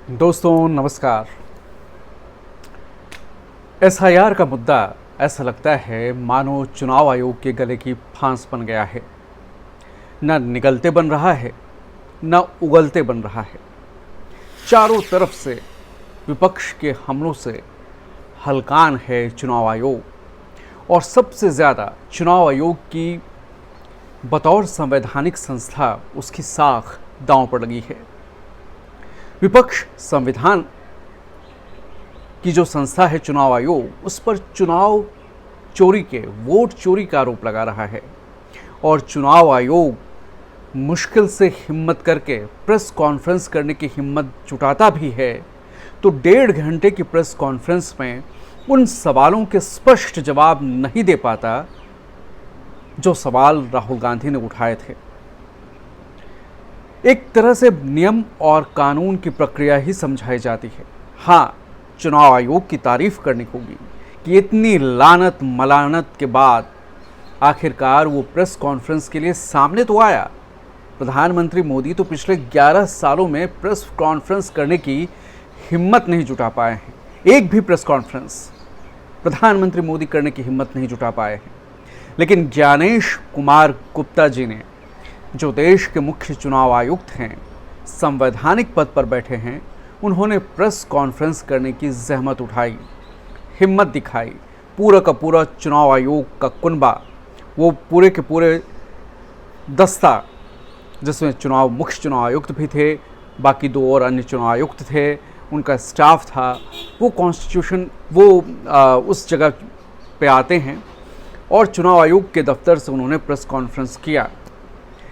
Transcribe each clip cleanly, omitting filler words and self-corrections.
दोस्तों नमस्कार। एसआईआर का मुद्दा ऐसा लगता है मानो चुनाव आयोग के गले की फांस बन गया है। न निगलते बन रहा है, न उगलते बन रहा है। चारों तरफ से विपक्ष के हमलों से हलकान है चुनाव आयोग और सबसे ज़्यादा चुनाव आयोग की बतौर संवैधानिक संस्था उसकी साख दांव पर लगी है। विपक्ष संविधान की जो संस्था है चुनाव आयोग, उस पर चुनाव चोरी के, वोट चोरी का आरोप लगा रहा है और चुनाव आयोग मुश्किल से हिम्मत करके प्रेस कॉन्फ्रेंस करने की हिम्मत जुटाता भी है तो 1.5 घंटे की प्रेस कॉन्फ्रेंस में उन सवालों के स्पष्ट जवाब नहीं दे पाता जो सवाल राहुल गांधी ने उठाए थे। एक तरह से नियम और कानून की प्रक्रिया ही समझाई जाती है। हाँ, चुनाव आयोग की तारीफ करनी होगी कि इतनी लानत मलानत के बाद आखिरकार वो प्रेस कॉन्फ्रेंस के लिए सामने तो आया। प्रधानमंत्री मोदी तो पिछले 11 सालों में प्रेस कॉन्फ्रेंस करने की हिम्मत नहीं जुटा पाए हैं। एक भी प्रेस कॉन्फ्रेंस प्रधानमंत्री मोदी करने की हिम्मत नहीं जुटा पाए हैं। लेकिन ज्ञानेश कुमार गुप्ता जी ने, जो देश के मुख्य चुनाव आयुक्त हैं, संवैधानिक पद पर बैठे हैं, उन्होंने प्रेस कॉन्फ्रेंस करने की जहमत उठाई, हिम्मत दिखाई। पूरा का पूरा चुनाव आयोग का कुनबा, वो पूरे के पूरे दस्ता जिसमें मुख्य चुनाव आयुक्त भी थे, बाकी 2 और अन्य चुनाव आयुक्त थे, उनका स्टाफ था, वो उस जगह पे आते हैं और चुनाव आयोग के दफ्तर से उन्होंने प्रेस कॉन्फ्रेंस किया।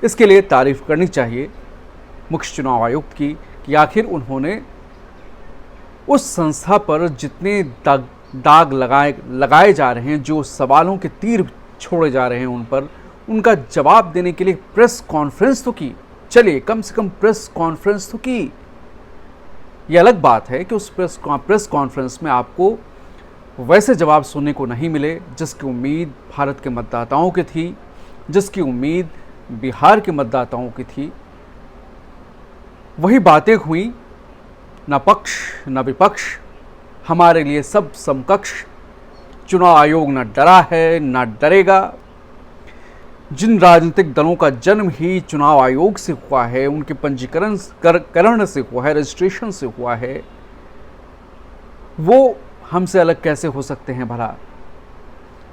इसके लिए तारीफ करनी चाहिए मुख्य चुनाव आयुक्त की कि आखिर उन्होंने उस संस्था पर जितने दाग लगाए जा रहे हैं, जो सवालों के तीर छोड़े जा रहे हैं उन पर, उनका जवाब देने के लिए प्रेस कॉन्फ्रेंस तो की। चलिए, कम से कम प्रेस कॉन्फ्रेंस तो की। यह अलग बात है कि उस प्रेस कॉन्फ्रेंस में आपको वैसे जवाब सुनने को नहीं मिले जिसकी उम्मीद भारत के मतदाताओं की थी, जिसकी उम्मीद बिहार के मतदाताओं की थी। वही बातें हुई, न पक्ष न विपक्ष, हमारे लिए सब समकक्ष। चुनाव आयोग न डरा है न डरेगा। जिन राजनीतिक दलों का जन्म ही चुनाव आयोग से हुआ है, उनके पंजीकरण से हुआ है, रजिस्ट्रेशन से हुआ है, वो हमसे अलग कैसे हो सकते हैं भला?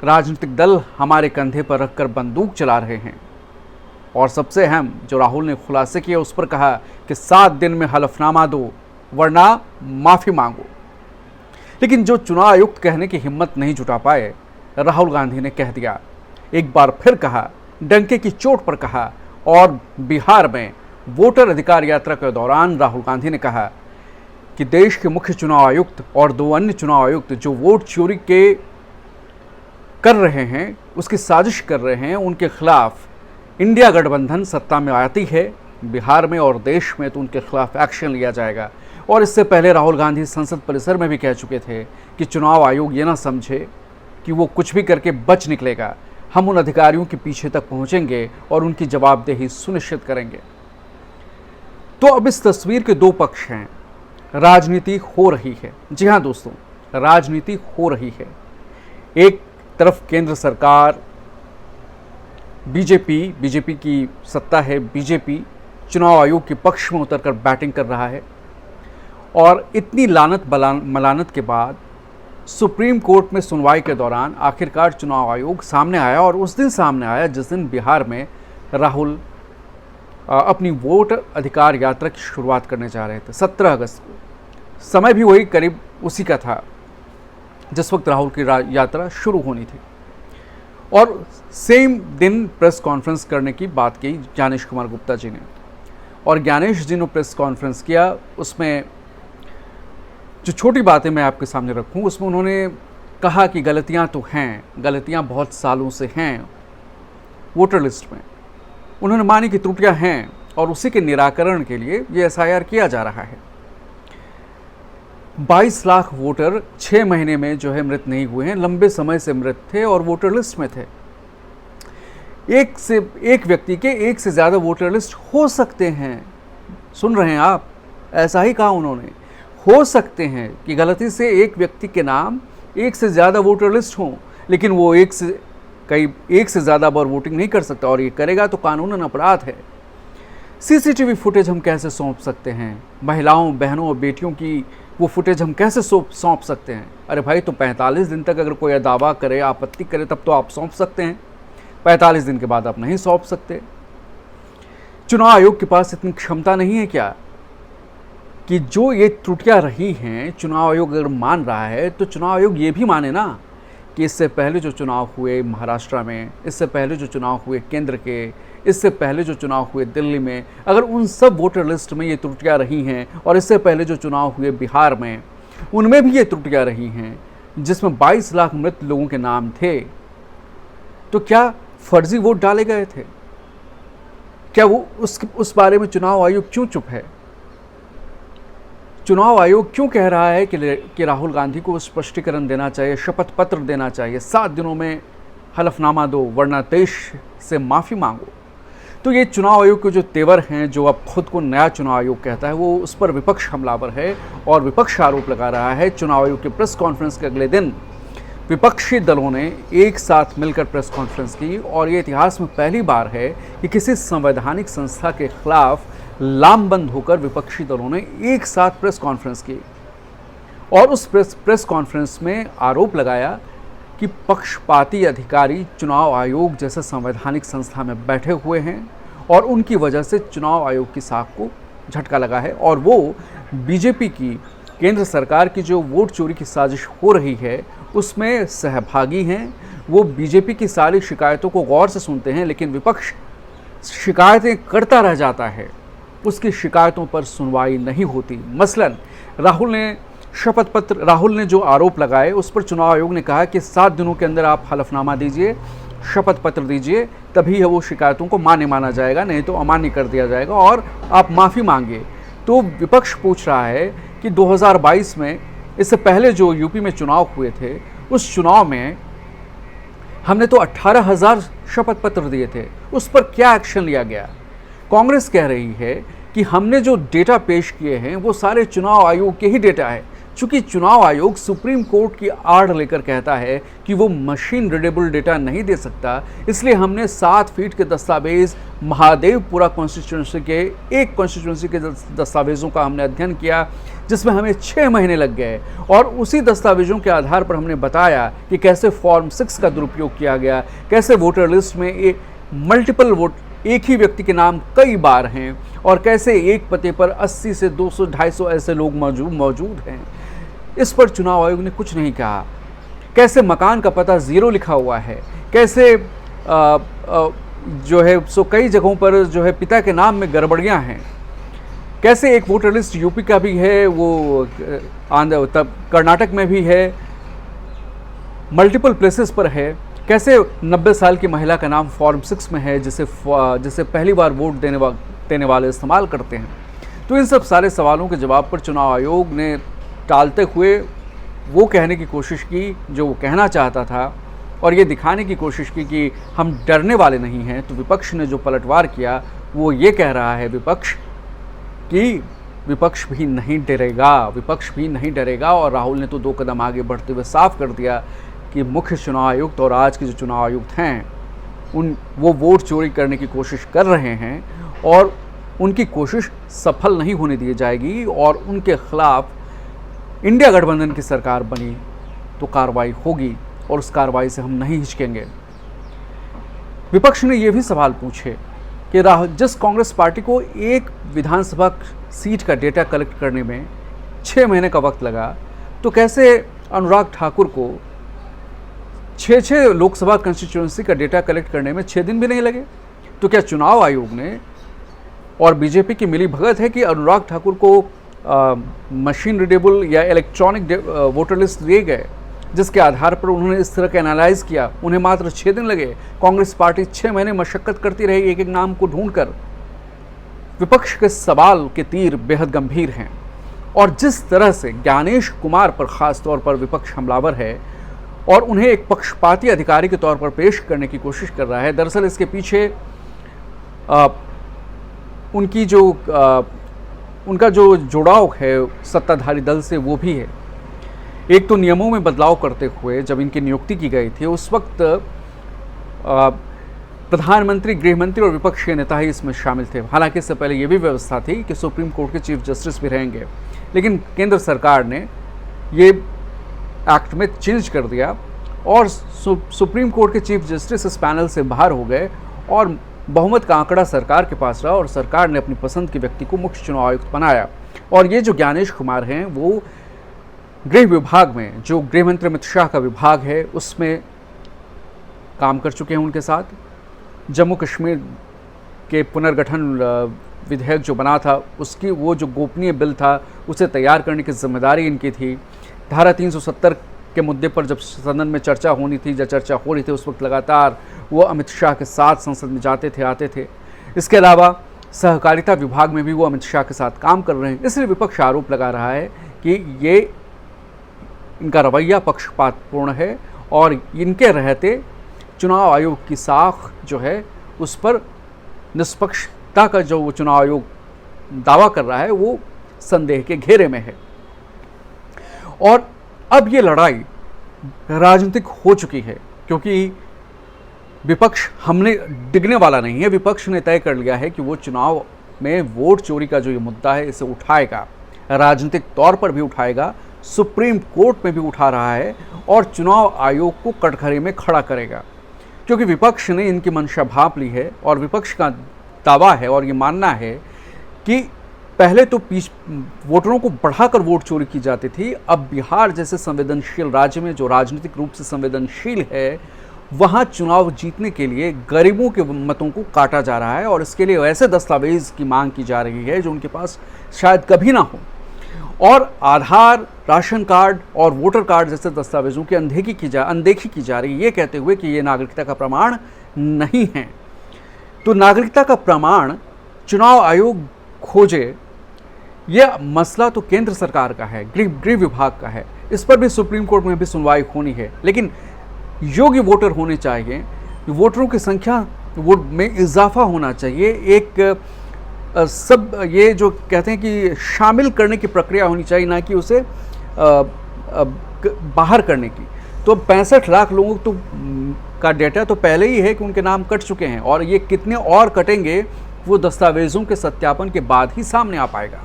राजनीतिक दल हमारे कंधे पर रखकर बंदूक चला रहे हैं और सबसे अहम जो राहुल ने खुलासे किए, उस पर कहा कि 7 दिन में हलफनामा दो वरना माफ़ी मांगो। लेकिन जो चुनाव आयुक्त कहने की हिम्मत नहीं जुटा पाए, राहुल गांधी ने कह दिया। एक बार फिर कहा, डंके की चोट पर कहा। और बिहार में वोटर अधिकार यात्रा के दौरान राहुल गांधी ने कहा कि देश के मुख्य चुनाव आयुक्त और 2 अन्य चुनाव आयुक्त जो वोट चोरी कर रहे हैं, उसकी साजिश कर रहे हैं, उनके खिलाफ इंडिया गठबंधन सत्ता में आती है बिहार में और देश में, तो उनके खिलाफ एक्शन लिया जाएगा। और इससे पहले राहुल गांधी संसद परिसर में भी कह चुके थे कि चुनाव आयोग ये ना समझे कि वो कुछ भी करके बच निकलेगा। हम उन अधिकारियों के पीछे तक पहुंचेंगे और उनकी जवाबदेही सुनिश्चित करेंगे। तो अब इस तस्वीर के 2 पक्ष हैं। राजनीति हो रही है। जी हाँ दोस्तों, राजनीति हो रही है। एक तरफ केंद्र सरकार, बीजेपी की सत्ता है, बीजेपी चुनाव आयोग के पक्ष में उतरकर बैटिंग कर रहा है और इतनी लानत मलानत के बाद सुप्रीम कोर्ट में सुनवाई के दौरान आखिरकार चुनाव आयोग सामने आया। और उस दिन सामने आया जिस दिन बिहार में राहुल अपनी वोट अधिकार यात्रा की शुरुआत करने जा रहे थे, 17 अगस्त को। समय भी वही करीब उसी का था जिस वक्त राहुल की यात्रा शुरू होनी थी। और सेम दिन प्रेस कॉन्फ्रेंस करने की बात की ज्ञानेश कुमार गुप्ता जी ने। और ज्ञानेश जी ने प्रेस कॉन्फ्रेंस किया, उसमें जो छोटी बातें मैं आपके सामने रखूं, उसमें उन्होंने कहा कि गलतियां तो हैं, गलतियां बहुत सालों से हैं वोटर लिस्ट में। उन्होंने मानी कि त्रुटियां हैं और उसी के निराकरण के लिए ये एसआईआर किया जा रहा है। 22 लाख वोटर 6 महीने में जो है मृत नहीं हुए हैं, लंबे समय से मृत थे और वोटर लिस्ट में थे। एक व्यक्ति के 1 से ज़्यादा वोटर लिस्ट हो सकते हैं। सुन रहे हैं आप, ऐसा ही कहा उन्होंने। हो सकते हैं कि गलती से एक व्यक्ति के नाम एक से ज़्यादा वोटर लिस्ट हों, लेकिन वो एक से ज़्यादा बार वोटिंग नहीं कर सकता, और ये करेगा तो कानूनन अपराध है। सीसीटीवी फुटेज हम कैसे सौंप सकते हैं? महिलाओं, बहनों और बेटियों की वो फुटेज हम कैसे सौंप सकते हैं? अरे भाई, तो 45 दिन तक अगर कोई दावा करे, आपत्ति करे, तब तो आप सौंप सकते हैं। 45 दिन के बाद आप नहीं सौंप सकते। चुनाव आयोग के पास इतनी क्षमता नहीं है क्या कि जो ये त्रुटियां रही हैं, चुनाव आयोग अगर मान रहा है तो चुनाव आयोग ये भी माने ना कि इससे पहले जो चुनाव हुए महाराष्ट्र में, इससे पहले जो चुनाव हुए केंद्र के, इससे पहले जो चुनाव हुए दिल्ली में, अगर उन सब वोटर लिस्ट में ये त्रुटियां रही हैं, और इससे पहले जो चुनाव हुए बिहार में, उनमें भी ये त्रुटियां रही हैं, जिसमें 22 लाख मृत लोगों के नाम थे, तो क्या फर्जी वोट डाले गए थे? क्या वो उस बारे में चुनाव आयोग क्यों चुप है? चुनाव आयोग क्यों कह रहा है कि राहुल गांधी को स्पष्टीकरण देना चाहिए, शपथ पत्र देना चाहिए, 7 दिनों में हलफनामा दो वरना देश से माफ़ी मांगो? तो ये चुनाव आयोग के जो तेवर हैं, जो अब खुद को नया चुनाव आयोग कहता है, वो उस पर विपक्ष हमलावर है, और विपक्ष आरोप लगा रहा है। चुनाव आयोग के प्रेस कॉन्फ्रेंस के अगले दिन विपक्षी दलों ने एक साथ मिलकर प्रेस कॉन्फ्रेंस की, और ये इतिहास में पहली बार है कि किसी संवैधानिक संस्था के खिलाफ लामबंद होकर विपक्षी दलों ने एक साथ प्रेस कॉन्फ्रेंस की, और उस प्रेस कॉन्फ्रेंस में आरोप लगाया कि पक्षपाती अधिकारी चुनाव आयोग जैसे संवैधानिक संस्था में बैठे हुए हैं, और उनकी वजह से चुनाव आयोग की साख को झटका लगा है, और वो बीजेपी की, केंद्र सरकार की जो वोट चोरी की साजिश हो रही है उसमें सहभागी हैं। वो बीजेपी की सारी शिकायतों को गौर से सुनते हैं, लेकिन विपक्ष शिकायतें करता रह जाता है, उसकी शिकायतों पर सुनवाई नहीं होती। मसलन राहुल ने जो आरोप लगाए, उस पर चुनाव आयोग ने कहा कि 7 दिनों के अंदर आप हलफनामा दीजिए, शपथ पत्र दीजिए, तभी वो शिकायतों को मान्य माना जाएगा, नहीं तो अमान्य कर दिया जाएगा, और आप माफ़ी मांगिए। तो विपक्ष पूछ रहा है कि 2022 में, इससे पहले जो यूपी में चुनाव हुए थे, उस चुनाव में हमने तो 18,000 शपथ पत्र दिए थे, उस पर क्या एक्शन लिया गया? कांग्रेस कह रही है कि हमने जो डेटा पेश किए हैं वो सारे चुनाव आयोग के ही डेटा है। चूंकि चुनाव आयोग सुप्रीम कोर्ट की आड़ लेकर कहता है कि वो मशीन रीडेबल डेटा नहीं दे सकता, इसलिए हमने 7 फीट के दस्तावेज महादेवपुरा कॉन्स्टिट्यूंसी के दस्तावेज़ों का हमने अध्ययन किया, जिसमें हमें 6 महीने लग गए, और उसी दस्तावेजों के आधार पर हमने बताया कि कैसे फॉर्म 6 का दुरुपयोग किया गया, कैसे वोटर लिस्ट में मल्टीपल वोट, एक ही व्यक्ति के नाम कई बार हैं, और कैसे एक पते पर 80 से 200 250 ऐसे लोग मौजूद हैं। इस पर चुनाव आयोग ने कुछ नहीं कहा। कैसे मकान का पता 0 लिखा हुआ है, कैसे जो है सो कई जगहों पर जो है पिता के नाम में गड़बड़ियां हैं, कैसे एक वोटर लिस्ट यूपी का भी है, वो कर्नाटक में भी है, मल्टीपल प्लेसेस पर है, कैसे 90 साल की महिला का नाम फॉर्म 6 में है, जिसे पहली बार वोट देने वाले इस्तेमाल करते हैं। तो इन सब सारे सवालों के जवाब पर चुनाव आयोग ने टालते हुए वो कहने की कोशिश की जो वो कहना चाहता था, और ये दिखाने की कोशिश की कि हम डरने वाले नहीं हैं। तो विपक्ष ने जो पलटवार किया वो ये कह रहा है विपक्ष कि विपक्ष भी नहीं डरेगा, और राहुल ने तो 2 कदम आगे बढ़ते हुए साफ कर दिया कि मुख्य चुनाव आयुक्त और आज के जो चुनाव आयुक्त हैं वो वोट चोरी करने की कोशिश कर रहे हैं, और उनकी कोशिश सफल नहीं होने दी जाएगी, और उनके खिलाफ इंडिया गठबंधन की सरकार बनी तो कार्रवाई होगी, और उस कार्रवाई से हम नहीं हिचकेंगे। विपक्ष ने ये भी सवाल पूछे कि जिस कांग्रेस पार्टी को एक विधानसभा सीट का डेटा कलेक्ट करने में 6 महीने का वक्त लगा, तो कैसे अनुराग ठाकुर को 6 लोकसभा कंस्टिट्यूएंसी का डेटा कलेक्ट करने में 6 दिन भी नहीं लगे? तो क्या चुनाव आयोग ने और बीजेपी की मिली भगत है कि अनुराग ठाकुर को मशीन रीडेबल या इलेक्ट्रॉनिक वोटर लिस्ट दिए गए, जिसके आधार पर उन्होंने इस तरह का एनालाइज किया, उन्हें मात्र 6 दिन लगे? कांग्रेस पार्टी 6 महीने मशक्कत करती रही एक एक नाम को ढूंढकर। विपक्ष के सवाल के तीर बेहद गंभीर हैं, और जिस तरह से ज्ञानेश कुमार पर खास तौर पर विपक्ष हमलावर है और उन्हें एक पक्षपाती अधिकारी के तौर पर पेश करने की कोशिश कर रहा है, दरअसल इसके पीछे उनकी जो उनका जो जुड़ाव है सत्ताधारी दल से वो भी है। एक तो नियमों में बदलाव करते हुए जब इनकी नियुक्ति की गई थी उस वक्त प्रधानमंत्री, गृहमंत्री और विपक्ष के नेता ही इसमें शामिल थे। हालांकि इससे पहले ये भी व्यवस्था थी कि सुप्रीम कोर्ट के चीफ जस्टिस भी रहेंगे, लेकिन केंद्र सरकार ने ये एक्ट में चेंज कर दिया और सुप्रीम कोर्ट के चीफ जस्टिस इस पैनल से बाहर हो गए और बहुमत का आंकड़ा सरकार के पास रहा और सरकार ने अपनी पसंद के व्यक्ति को मुख्य चुनाव आयुक्त बनाया। और ये जो ज्ञानेश कुमार हैं वो गृह विभाग में, जो गृह मंत्री अमित शाह का विभाग है, उसमें काम कर चुके हैं उनके साथ। जम्मू कश्मीर के पुनर्गठन विधेयक जो बना था उसकी वो जो गोपनीय बिल था उसे तैयार करने की जिम्मेदारी इनकी थी। धारा 370 के मुद्दे पर जब सदन में चर्चा होनी थी या चर्चा हो रही थी उस वक्त लगातार वो अमित शाह के साथ संसद में जाते थे, आते थे। इसके अलावा सहकारिता विभाग में भी वो अमित शाह के साथ काम कर रहे हैं। इसलिए विपक्ष आरोप लगा रहा है कि ये इनका रवैया पक्षपातपूर्ण है और इनके रहते चुनाव आयोग की साख जो है उस पर निष्पक्षता का जो चुनाव आयोग दावा कर रहा है वो संदेह के घेरे में है। और अब ये लड़ाई राजनीतिक हो चुकी है क्योंकि विपक्ष हमने डिगने वाला नहीं है। विपक्ष ने तय कर लिया है कि वो चुनाव में वोट चोरी का जो ये मुद्दा है इसे उठाएगा, राजनीतिक तौर पर भी उठाएगा, सुप्रीम कोर्ट में भी उठा रहा है और चुनाव आयोग को कटघरे में खड़ा करेगा। क्योंकि विपक्ष ने इनकी मंशा भांप ली है और विपक्ष का दावा है और ये मानना है कि पहले तो वोटरों को बढ़ाकर वोट चोरी की जाती थी, अब बिहार जैसे संवेदनशील राज्य में जो राजनीतिक रूप से संवेदनशील है वहाँ चुनाव जीतने के लिए गरीबों के मतों को काटा जा रहा है और इसके लिए ऐसे दस्तावेज की मांग की जा रही है जो उनके पास शायद कभी ना हो। और आधार, राशन कार्ड और वोटर कार्ड जैसे दस्तावेजों की अनदेखी की जा रही है, ये कहते हुए कि ये नागरिकता का प्रमाण नहीं है। तो नागरिकता का प्रमाण चुनाव आयोग खोजे, यह मसला तो केंद्र सरकार का है, गृह विभाग का है। इस पर भी सुप्रीम कोर्ट में भी सुनवाई होनी है, लेकिन योग्य वोटर होने चाहिए, वोटरों की संख्या वोट में इजाफा होना चाहिए। एक सब ये जो कहते हैं कि शामिल करने की प्रक्रिया होनी चाहिए, ना कि उसे बाहर करने की। तो 65 लाख लोगों तो का डेटा तो पहले ही है कि उनके नाम कट चुके हैं और ये कितने और कटेंगे वो दस्तावेज़ों के सत्यापन के बाद ही सामने आ पाएगा।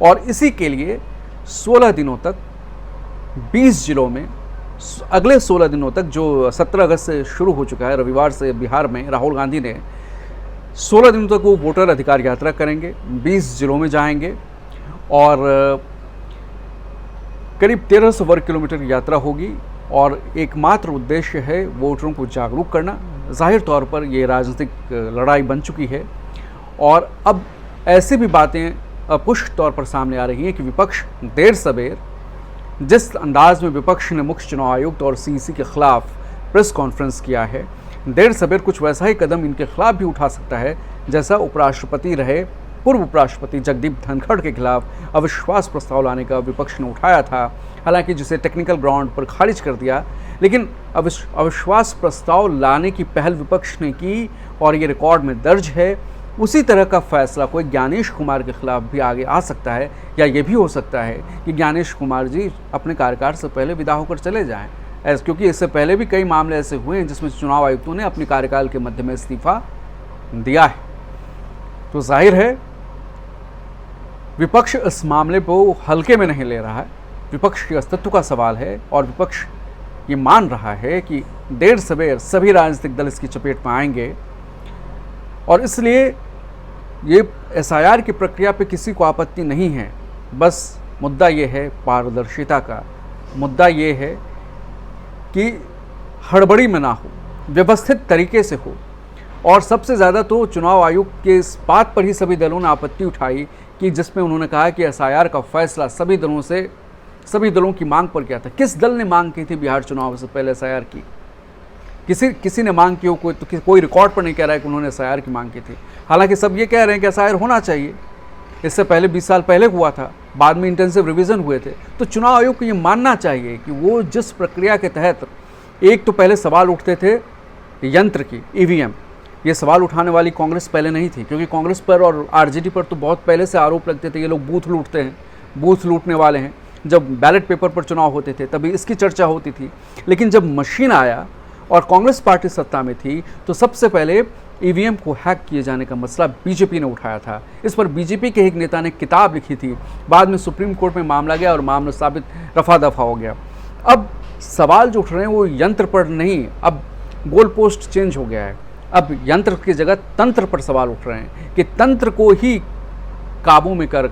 और इसी के लिए 16 दिनों तक 20 जिलों में अगले 16 दिनों तक, जो 17 अगस्त से शुरू हो चुका है, रविवार से बिहार में राहुल गांधी ने 16 दिनों तक वो वोटर अधिकार यात्रा करेंगे, 20 जिलों में जाएंगे और करीब 1300 वर्ग किलोमीटर की यात्रा होगी और एकमात्र उद्देश्य है वोटरों को जागरूक करना। जाहिर तौर पर ये राजनीतिक लड़ाई बन चुकी है और अब ऐसी भी बातें पुष्ट तौर पर सामने आ रही हैं कि विपक्ष देर सबेर, जिस अंदाज में विपक्ष ने मुख्य चुनाव आयुक्त और सीईसी के खिलाफ प्रेस कॉन्फ्रेंस किया है, देर सबेर कुछ वैसा ही कदम इनके खिलाफ भी उठा सकता है जैसा उपराष्ट्रपति रहे पूर्व उपराष्ट्रपति जगदीप धनखड़ के खिलाफ अविश्वास प्रस्ताव लाने का विपक्ष ने उठाया था, हालांकि जिसे टेक्निकल ग्राउंड पर खारिज कर दिया। लेकिन अविश्वास प्रस्ताव लाने की पहल विपक्ष ने की और ये रिकॉर्ड में दर्ज है। उसी तरह का फैसला कोई ज्ञानेश कुमार के खिलाफ भी आगे आ सकता है, या ये भी हो सकता है कि ज्ञानेश कुमार जी अपने कार्यकाल से पहले विदा होकर चले जाएं, क्योंकि इससे पहले भी कई मामले ऐसे हुए हैं जिसमें चुनाव आयुक्तों ने अपने कार्यकाल के मध्य में इस्तीफा दिया है। तो जाहिर है विपक्ष इस मामले को हल्के में नहीं ले रहा है, विपक्ष के अस्तित्व का सवाल है और विपक्ष ये मान रहा है कि देर सवेर सभी राजनीतिक दल इसकी चपेट में आएंगे और इसलिए ये एसआईआर की प्रक्रिया पे किसी को आपत्ति नहीं है। बस मुद्दा ये है पारदर्शिता का, मुद्दा ये है कि हड़बड़ी में ना हो, व्यवस्थित तरीके से हो। और सबसे ज़्यादा तो चुनाव आयोग के इस बात पर ही सभी दलों ने आपत्ति उठाई कि जिसमें उन्होंने कहा कि एसआईआर का फैसला सभी दलों की मांग पर किया था। किस दल ने मांग की थी बिहार चुनाव से पहले एसआईआर की? किसी ने मांग की हो, कोई रिकॉर्ड पर नहीं कह रहा है कि उन्होंने एसआईआर की मांग की थी। हालांकि सब ये कह रहे हैं कि एसआईआर होना चाहिए, इससे पहले 20 साल पहले हुआ था, बाद में इंटेंसिव रिवीजन हुए थे। तो चुनाव आयोग को ये मानना चाहिए कि वो जिस प्रक्रिया के तहत, एक तो पहले सवाल उठते थे यंत्र की, ईवीएम, ये सवाल उठाने वाली कांग्रेस पहले नहीं थी, क्योंकि कांग्रेस पर और आरजेडी पर तो बहुत पहले से आरोप लगते थे ये लोग बूथ लूटते हैं, बूथ लूटने वाले हैं। जब बैलेट पेपर पर चुनाव होते थे तभी इसकी चर्चा होती थी। लेकिन जब मशीन आया और कांग्रेस पार्टी सत्ता में थी तो सबसे पहले ईवीएम को हैक किए जाने का मसला बीजेपी ने उठाया था। इस पर बीजेपी के एक नेता ने किताब लिखी थी। बाद में सुप्रीम कोर्ट में मामला गया और मामला साबित रफा दफा हो गया। अब सवाल जो उठ रहे हैं वो यंत्र पर नहीं, अब गोल पोस्ट चेंज हो गया है। अब यंत्र की जगह तंत्र पर सवाल उठ रहे हैं कि तंत्र को ही काबू में कर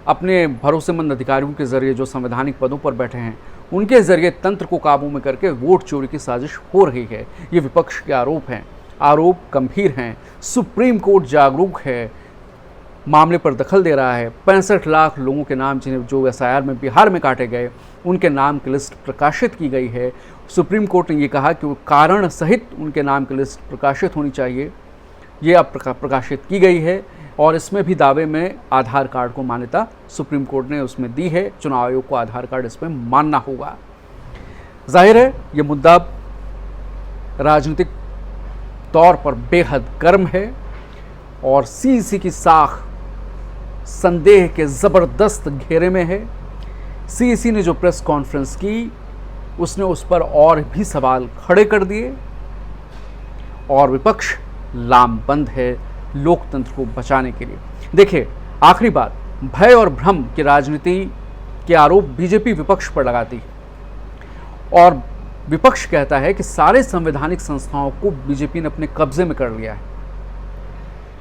अपने भरोसेमंद अधिकारियों के जरिए जो संवैधानिक पदों पर बैठे हैं उनके जरिए तंत्र को काबू में करके वोट चोरी की साजिश हो रही है। ये विपक्ष के आरोप हैं, आरोप गंभीर हैं। सुप्रीम कोर्ट जागरूक है, मामले पर दखल दे रहा है। 65 लाख लोगों के नाम जिन्हें जो एसआईआर में बिहार में काटे गए उनके नाम की लिस्ट प्रकाशित की गई है। सुप्रीम कोर्ट ने ये कहा कि वो कारण सहित उनके नाम की लिस्ट प्रकाशित होनी चाहिए। ये अब प्रकाशित की गई है और इसमें भी दावे में आधार कार्ड को मान्यता सुप्रीम कोर्ट ने उसमें दी है। चुनाव आयोग को आधार कार्ड इसमें मानना होगा। जाहिर है ये मुद्दा राजनीतिक तौर पर बेहद गर्म है और सीईसी की साख संदेह के ज़बरदस्त घेरे में है। सीईसी ने जो प्रेस कॉन्फ्रेंस की उसने उस पर और भी सवाल खड़े कर दिए और विपक्ष लामबंद है लोकतंत्र को बचाने के लिए। देखिए, आखिरी बात, भय और भ्रम की राजनीति के आरोप बीजेपी विपक्ष पर लगाती है और विपक्ष कहता है कि सारे संवैधानिक संस्थाओं को बीजेपी ने अपने कब्जे में कर लिया है।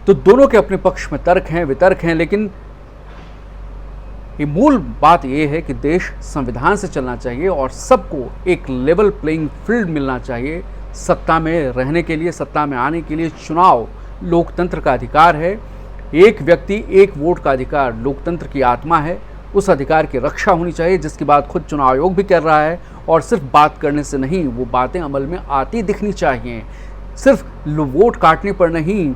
तो दोनों के अपने पक्ष में तर्क हैं, वितर्क हैं, लेकिन ये मूल बात यह है कि देश संविधान से चलना चाहिए और सबको एक लेवल प्लेइंग फील्ड मिलना चाहिए। सत्ता में रहने के लिए, सत्ता में आने के लिए चुनाव लोकतंत्र का अधिकार है। एक व्यक्ति एक वोट का अधिकार लोकतंत्र की आत्मा है। उस अधिकार की रक्षा होनी चाहिए, जिसकी बात खुद चुनाव आयोग भी कर रहा है। और सिर्फ बात करने से नहीं, वो बातें अमल में आती दिखनी चाहिए। सिर्फ वोट काटने पर नहीं,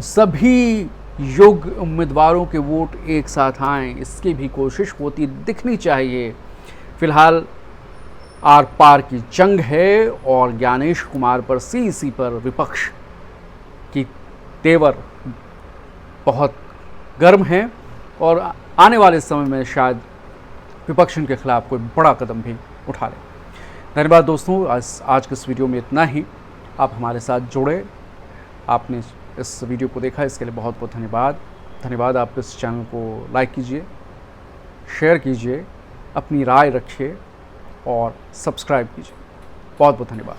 सभी योग्य उम्मीदवारों के वोट एक साथ आएँ, इसकी भी कोशिश होती दिखनी चाहिए। फिलहाल आर पार की जंग है और ज्ञानेश कुमार पर, सीईसी पर विपक्ष की तेवर बहुत गर्म है और आने वाले समय में शायद विपक्ष के खिलाफ कोई बड़ा कदम भी उठा ले। धन्यवाद दोस्तों, आज के इस वीडियो में इतना ही। आप हमारे साथ जुड़े, आपने इस वीडियो को देखा, इसके लिए बहुत बहुत धन्यवाद। आप इस चैनल को लाइक कीजिए, शेयर कीजिए, अपनी राय रखिए और सब्सक्राइब कीजिए। बहुत बहुत धन्यवाद।